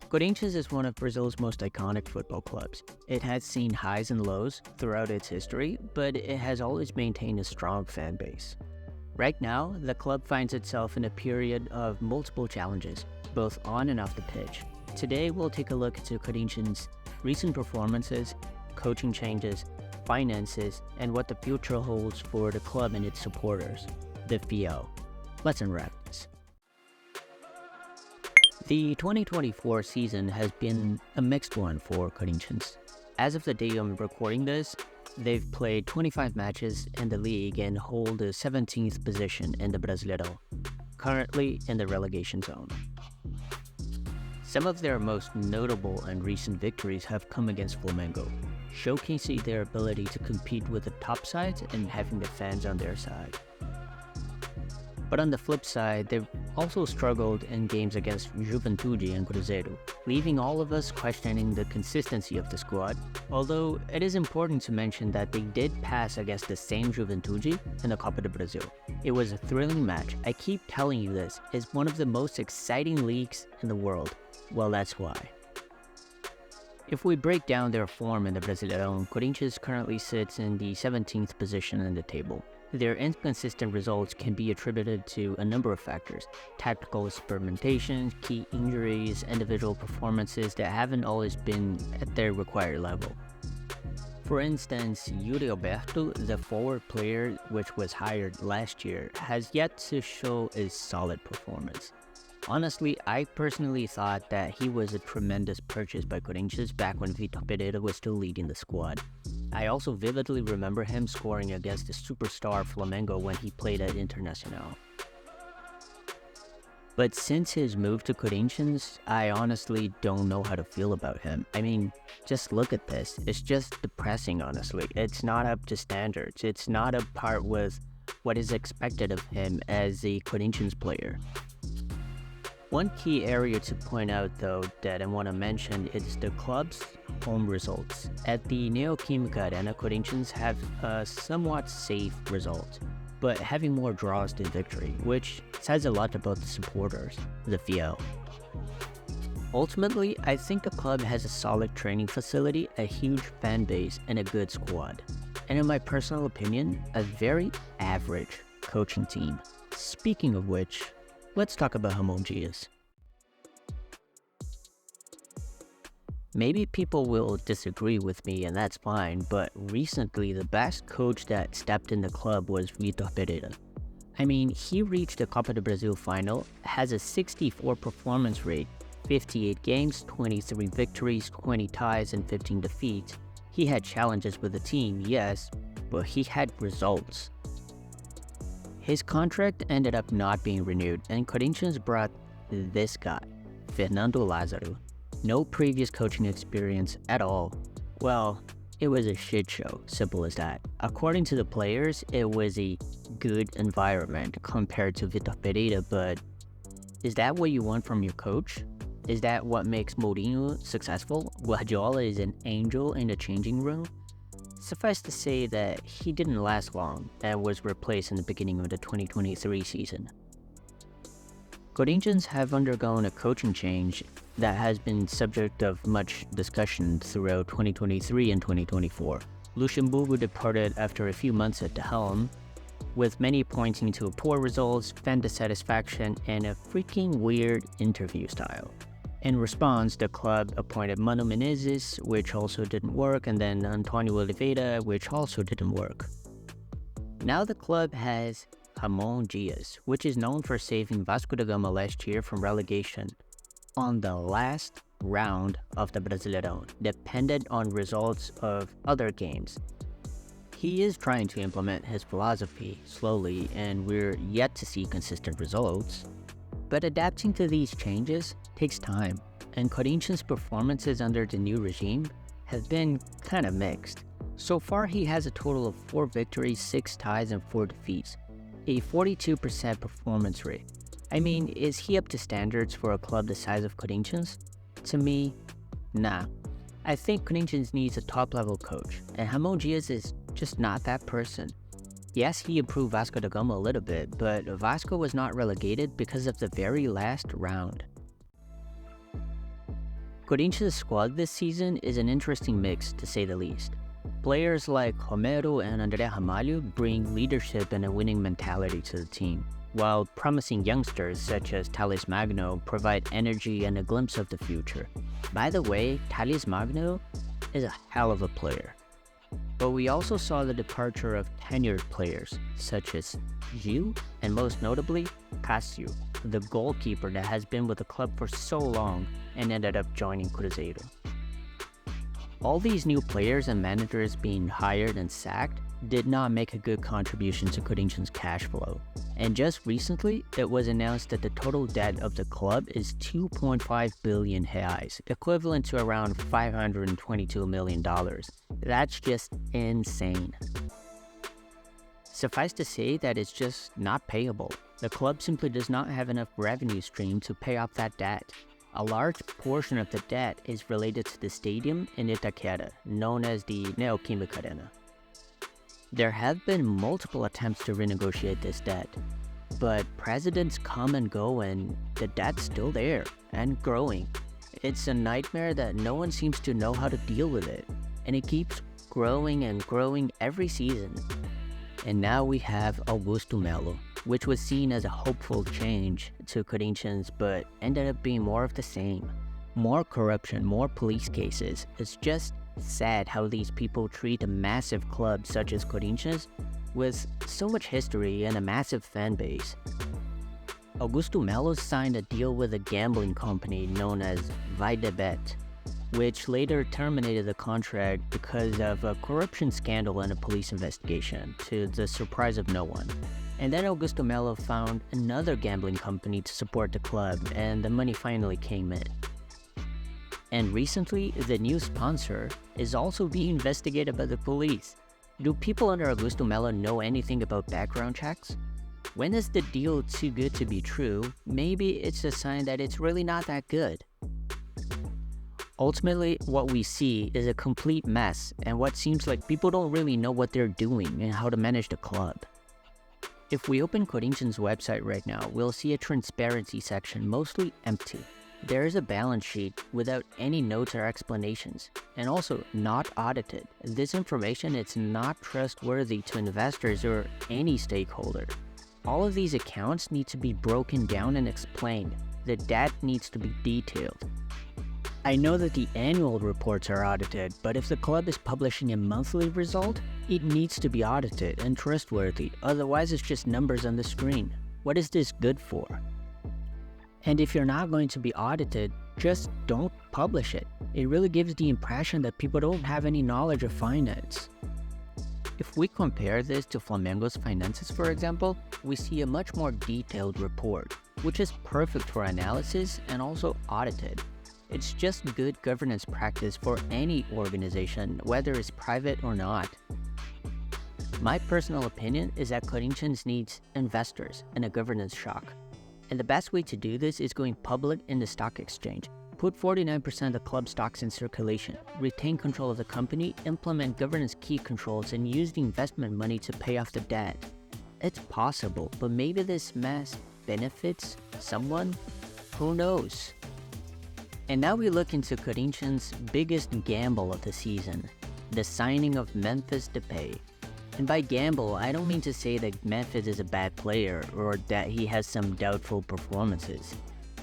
Corinthians is one of Brazil's most iconic football clubs. It has seen highs and lows throughout its history, but it has always maintained a strong fan base. Right now, the club finds itself in a period of multiple challenges, both on and off the pitch. Today, we'll take a look into Corinthians' recent performances, coaching changes, finances, and what the future holds for the club and its supporters, the FIO. Let's unwrap this. The 2024 season has been a mixed one for Corinthians. As of the day I'm recording this, they've played 25 matches in the league and hold the 17th position in the Brasileirão, currently in the relegation zone. Some of their most notable and recent victories have come against Flamengo, showcasing their ability to compete with the top sides and having the fans on their side. But on the flip side, they've also struggled in games against Juventude and Cruzeiro, leaving all of us questioning the consistency of the squad, although it is important to mention that they did pass against the same Juventude in the Copa do Brasil. It was a thrilling match. I keep telling you this is one of the most exciting leagues in the world. Well, that's why. If we break down their form in the Brasileirão, Corinthians currently sits in the 17th position in the table. Their inconsistent results can be attributed to a number of factors: tactical experimentations, key injuries, individual performances that haven't always been at their required level. For instance, Yuri Alberto, the forward player which was hired last year, has yet to show a solid performance. Honestly, I personally thought that he was a tremendous purchase by Corinthians back when Vitor Pereira was still leading the squad. I also vividly remember him scoring against the superstar Flamengo when he played at Internacional. But since his move to Corinthians, I honestly don't know how to feel about him. I mean, just look at this. It's just depressing, honestly. It's not up to standards. It's not up par with what is expected of him as a Corinthians player. One key area to point out, though, that I want to mention is the club's home results. At the Neoquímica Arena, Corinthians have a somewhat safe result, but having more draws than victory, which says a lot about the supporters, the FIO. Ultimately, I think the club has a solid training facility, a huge fan base, and a good squad. And in my personal opinion, a very average coaching team. Speaking of which, let's talk about Ramon Dias. Maybe people will disagree with me, and that's fine, but recently the best coach that stepped in the club was Vitor Pereira. I mean, he reached the Copa do Brasil final, has a 64 performance rate, 58 games, 23 victories, 20 ties, and 15 defeats. He had challenges with the team, yes, but he had results. His contract ended up not being renewed, and Corinthians brought this guy, Fernando Lázaro. No previous coaching experience at all. Well, it was a shit show, simple as that. According to the players, it was a good environment compared to Vitor Pereira, but is that what you want from your coach? Is that what makes Mourinho successful? Guardiola is an angel in the changing room? Suffice to say that he didn't last long and was replaced in the beginning of the 2023 season. Corinthians have undergone a coaching change that has been subject of much discussion throughout 2023 and 2024. Luxemburgo departed after a few months at the helm, with many pointing to poor results, fan dissatisfaction, and a freaking weird interview style. In response, the club appointed Mano Menezes, which also didn't work, and then Antonio Oliveira, which also didn't work. Now the club has Ramon Dias, which is known for saving Vasco da Gama last year from relegation on the last round of the Brasileirão, dependent on results of other games. He is trying to implement his philosophy slowly, and we're yet to see consistent results. But adapting to these changes takes time, and Corinthians' performances under the new regime have been kind of mixed. So far, he has a total of 4 victories, 6 ties, and 4 defeats, a 42% performance rate. I mean, is he up to standards for a club the size of Corinthians? To me, nah. I think Corinthians needs a top-level coach, and Ramon Dias is just not that person. Yes, he improved Vasco da Gama a little bit, but Vasco was not relegated because of the very last round. Corinthians' squad this season is an interesting mix, to say the least. Players like Romero and André Ramalho bring leadership and a winning mentality to the team, while promising youngsters such as Thales Magno provide energy and a glimpse of the future. By the way, Thales Magno is a hell of a player. But we also saw the departure of tenured players such as Gil and most notably Cássio, the goalkeeper that has been with the club for so long and ended up joining Cruzeiro. All these new players and managers being hired and sacked did not make a good contribution to Corinthians' cash flow. And just recently, it was announced that the total debt of the club is 2.5 billion reais, equivalent to around $522 million. That's just insane. Suffice to say that it's just not payable. The club simply does not have enough revenue stream to pay off that debt. A large portion of the debt is related to the stadium in Itaquera, known as the Neoquímica Arena. There have been multiple attempts to renegotiate this debt, but presidents come and go and the debt's still there and growing. It's a nightmare that no one seems to know how to deal with it, and it keeps growing and growing every season. And now we have Augusto Melo, which was seen as a hopeful change to Corinthians, but ended up being more of the same. More corruption, more police cases. It's just sad how these people treat a massive club such as Corinthians with so much history and a massive fan base. Augusto Melo signed a deal with a gambling company known as Vai de Bet, which later terminated the contract because of a corruption scandal and a police investigation, to the surprise of no one. And then Augusto Melo found another gambling company to support the club, and the money finally came in. And recently, the new sponsor is also being investigated by the police. Do people under Augusto Melo know anything about background checks? When is the deal too good to be true? Maybe it's a sign that it's really not that good. Ultimately, what we see is a complete mess, and what seems like people don't really know what they're doing and how to manage the club. If we open Corinthians' website right now, we'll see a transparency section mostly empty. There is a balance sheet without any notes or explanations, and also not audited. This information is not trustworthy to investors or any stakeholder. All of these accounts need to be broken down and explained. The debt needs to be detailed. I know that the annual reports are audited, but if the club is publishing a monthly result, it needs to be audited and trustworthy, otherwise it's just numbers on the screen. What is this good for? And if you're not going to be audited, just don't publish it. It really gives the impression that people don't have any knowledge of finance. If we compare this to Flamengo's finances, for example, we see a much more detailed report, which is perfect for analysis and also audited. It's just good governance practice for any organization, whether it's private or not. My personal opinion is that Corinthians needs investors and a governance shock. And the best way to do this is going public in the stock exchange. Put 49% of the club stocks in circulation, retain control of the company, implement governance key controls, and use the investment money to pay off the debt. It's possible, but maybe this mess benefits someone? Who knows? And now we look into Corinthians' biggest gamble of the season, the signing of Memphis Depay. And by gamble, I don't mean to say that Memphis is a bad player or that he has some doubtful performances.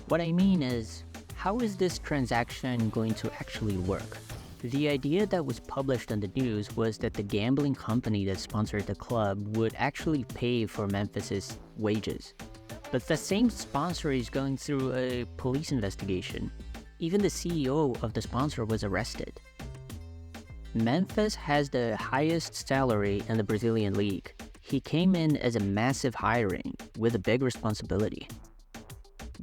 What I mean is, how is this transaction going to actually work? The idea that was published on the news was that the gambling company that sponsored the club would actually pay for Memphis's wages. But the same sponsor is going through a police investigation. Even the CEO of the sponsor was arrested. Memphis has the highest salary in the Brazilian league. He came in as a massive hiring with a big responsibility.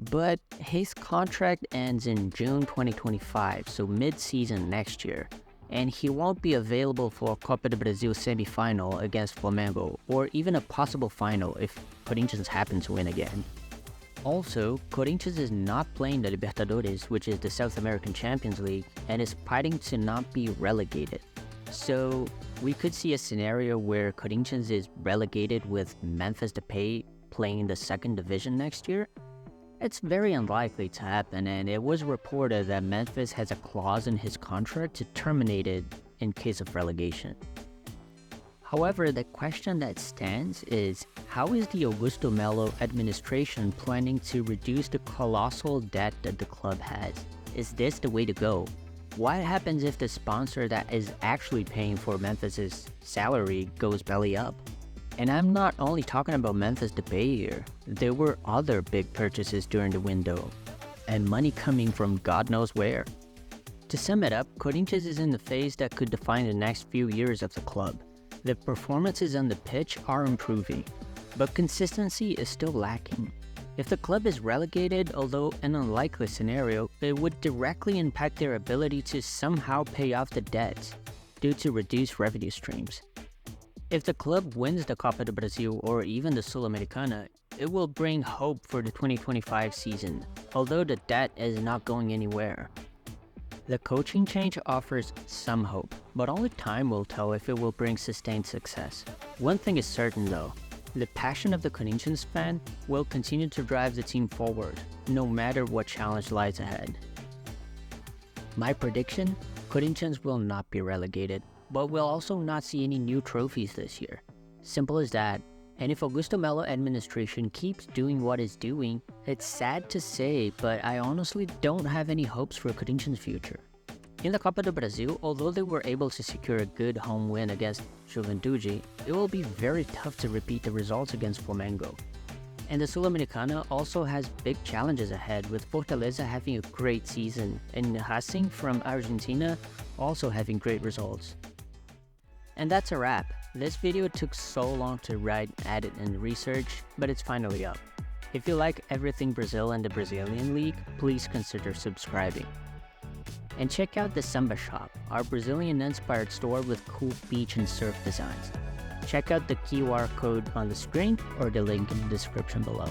But his contract ends in June 2025, so mid-season next year, and he won't be available for Copa do Brasil semi-final against Flamengo, or even a possible final if Corinthians happen to win again. Also, Corinthians is not playing the Libertadores, which is the South American Champions League, and is fighting to not be relegated. So, we could see a scenario where Corinthians is relegated with Memphis Depay playing the second division next year. It's very unlikely to happen, and it was reported that Memphis has a clause in his contract to terminate it in case of relegation. However, the question that stands is, how is the Augusto Melo administration planning to reduce the colossal debt that the club has? Is this the way to go? What happens if the sponsor that is actually paying for Memphis's salary goes belly up? And I'm not only talking about Memphis Depay here. There were other big purchases during the window, and money coming from God knows where. To sum it up, Corinthians is in the phase that could define the next few years of the club. The performances on the pitch are improving, but consistency is still lacking. If the club is relegated, although an unlikely scenario, it would directly impact their ability to somehow pay off the debts due to reduced revenue streams. If the club wins the Copa do Brasil or even the Sul-Americana, it will bring hope for the 2025 season, although the debt is not going anywhere. The coaching change offers some hope, but only time will tell if it will bring sustained success. One thing is certain though, the passion of the Corinthians fan will continue to drive the team forward, no matter what challenge lies ahead. My prediction? Corinthians will not be relegated, but we'll also not see any new trophies this year. Simple as that. And if Augusto Melo administration keeps doing what it's doing, it's sad to say, but I honestly don't have any hopes for Corinthians' future. In the Copa do Brasil, although they were able to secure a good home win against Juventude, it will be very tough to repeat the results against Flamengo. And the Sul-Americana also has big challenges ahead, with Fortaleza having a great season and Racing from Argentina also having great results. And that's a wrap. This video took so long to write, edit, and research, but it's finally up. If you like everything Brazil and the Brazilian League, please consider subscribing. And check out the Samba Shop, our Brazilian-inspired store with cool beach and surf designs. Check out the QR code on the screen or the link in the description below.